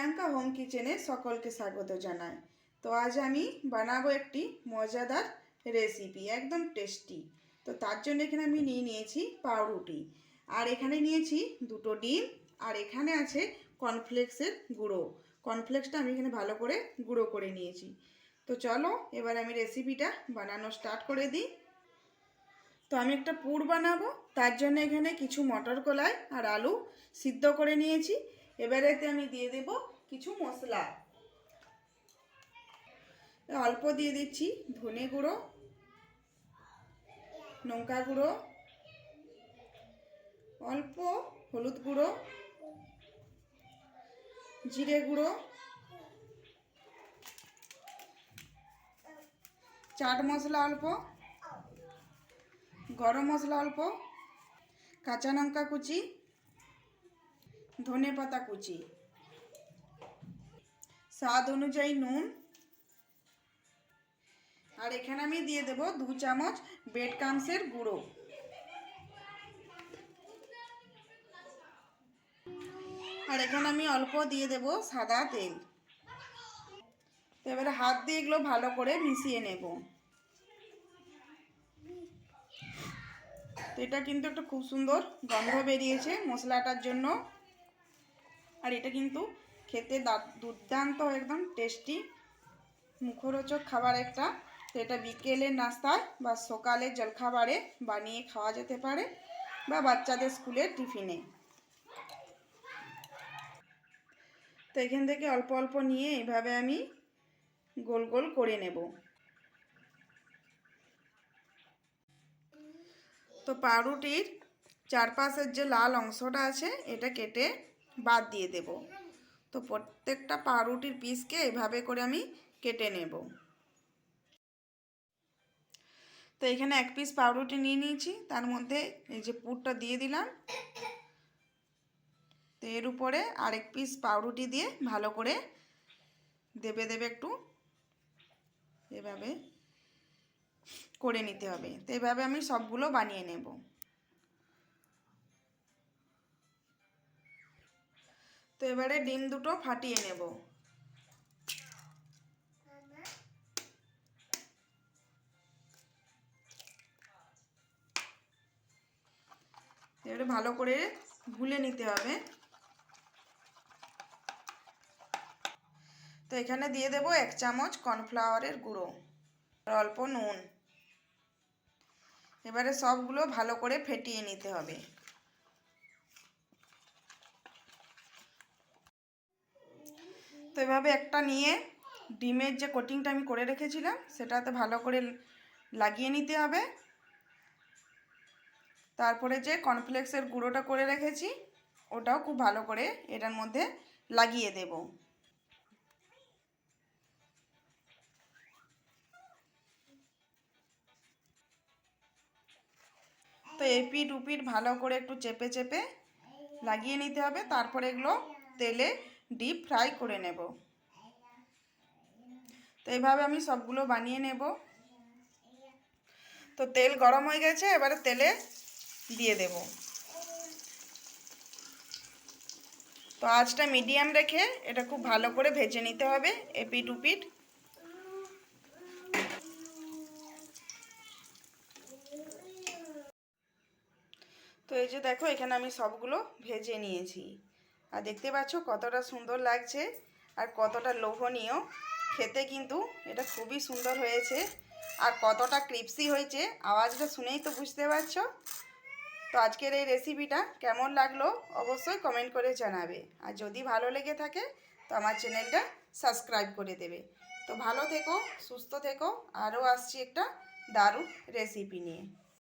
Priyanka home কিচেনে সকলকে স্বাগত জানাই। তো আজ আমি বানাবো একটি মজাদার রেসিপি, একদম টেস্টি। তো তার জন্য এখানে আমি নিয়েছি পাউরুটি, আর এখানে নিয়েছি দুটো ডিম, আর এখানে আছে কর্নফ্লেক্সের গুঁড়ো। কর্নফ্লেক্সটা আমি এখানে ভালো করে গুঁড়ো করে নিয়েছি। তো চলো এবার আমি রেসিপিটা বানানো স্টার্ট করে দিই। তো আমি একটা পুর বানাবো, তার জন্য এখানে কিছু মটর কলাই আর আলু সিদ্ধ করে নিয়েছি। এবারে এতে আমি দিয়ে দেব কিছু মশলা। অল্প দিয়ে দিচ্ছি ধনে গুঁড়ো, লঙ্কা গুঁড়ো, অল্প হলুদ গুঁড়ো, জিরে গুঁড়ো, চাট মশলা অল্প, গরম মশলা অল্প, কাঁচা লঙ্কা কুচি, ধনে পাতা কুচি, স্বাদ অনুযায়ী নুন, আর এখানে আমি দিয়ে দেব 2 চামচ ব্রেড ক্রাম্বসের গুঁড়ো। আর এখানে আমি অল্প দিয়ে দেব সাদা তেল। তো এবারে হাত দিয়ে এগুলো ভালো করে মিশিয়ে নেব। তো এটা কিন্তু একটা খুব সুন্দর গন্ধ বেরিয়েছে মশলাটার জন্য, আর এটা কিন্তু খেতে দুর্দান্ত, একদম টেস্টি মুখরোচক খাবার একটা। তো এটা বিকেলের নাস্তায় বা সকালের জলখাবারে বানিয়ে খাওয়া যেতে পারে, বা বাচ্চাদের স্কুলের টিফিনে। তো এখান থেকে অল্প অল্প নিয়ে এইভাবে আমি গোল গোল করে নেব। তো পাউরুটির চারপাশের যে লাল অংশটা আছে এটা কেটে বাদ দিয়ে দেব। তো প্রত্যেকটা পাউরুটির পিসকে এভাবে করে আমি কেটে নেব। তো এখানে 1 পিস পাউরুটি নিয়ে নিয়েছি, তার মধ্যে এই যে পুরটা দিয়ে দিলাম। তো এর উপরে আরেক পিস পাউরুটি দিয়ে ভালো করে দেবে একটু এভাবে করে নিতে হবে। তো এভাবে আমি সবগুলো বানিয়ে নেব। তো এবারে ডিম দুটো ফাটিয়ে নেব। এবারে ভালো করে গুলে নিতে হবে। তো এখানে দিয়ে দেব 1 চামচ কর্নফ্লাওয়ারের গুঁড়ো আর অল্প নুন। এবারে সবগুলো ভালো করে ফেটিয়ে নিতে হবে। তো এভাবে একটা নিয়ে ডিমের যে কোটিংটা আমি করে রেখেছিলাম সেটাতে ভালো করে লাগিয়ে নিতে হবে। তারপরে যে কর্নফ্লেক্সের গুঁড়োটা করে রেখেছি ওটাও খুব ভালো করে এটার মধ্যে লাগিয়ে দেব। তো এপিট উপিট ভালো করে একটু চেপে চেপে লাগিয়ে নিতে হবে। তারপরে এগুলো তেলে ডিপ ফ্রাই করে নেব। তো এইভাবে আমি সবগুলো বানিয়ে নেব। তো তেল গরম হয়ে গেছে, এবারে তেলে দিয়ে দেব। তো আঁচটা মিডিয়াম রেখে এটা খুব ভালো করে ভেজে নিতে হবে এপিট উপিট। তো এই যে দেখো এখানে আমি সবগুলো ভেজে নিয়েছি, আর দেখতে পাচ্ছ কতটা সুন্দর লাগছে আর কতটা লোভনীয় খেতে। কিন্তু এটা খুবই সুন্দর হয়েছে, আর কতটা ক্রিপসি হয়েছে আওয়াজটা শুনেই তো বুঝতে পারছো। তো আজকের এই রেসিপিটা কেমন লাগলো অবশ্যই কমেন্ট করে জানাবে, আর যদি ভালো লেগে থাকে তো আমার চ্যানেলটা সাবস্ক্রাইব করে দেবে। তো ভালো থেকো, সুস্থ থেকো, আরও আসছি একটা দারুণ রেসিপি নিয়ে।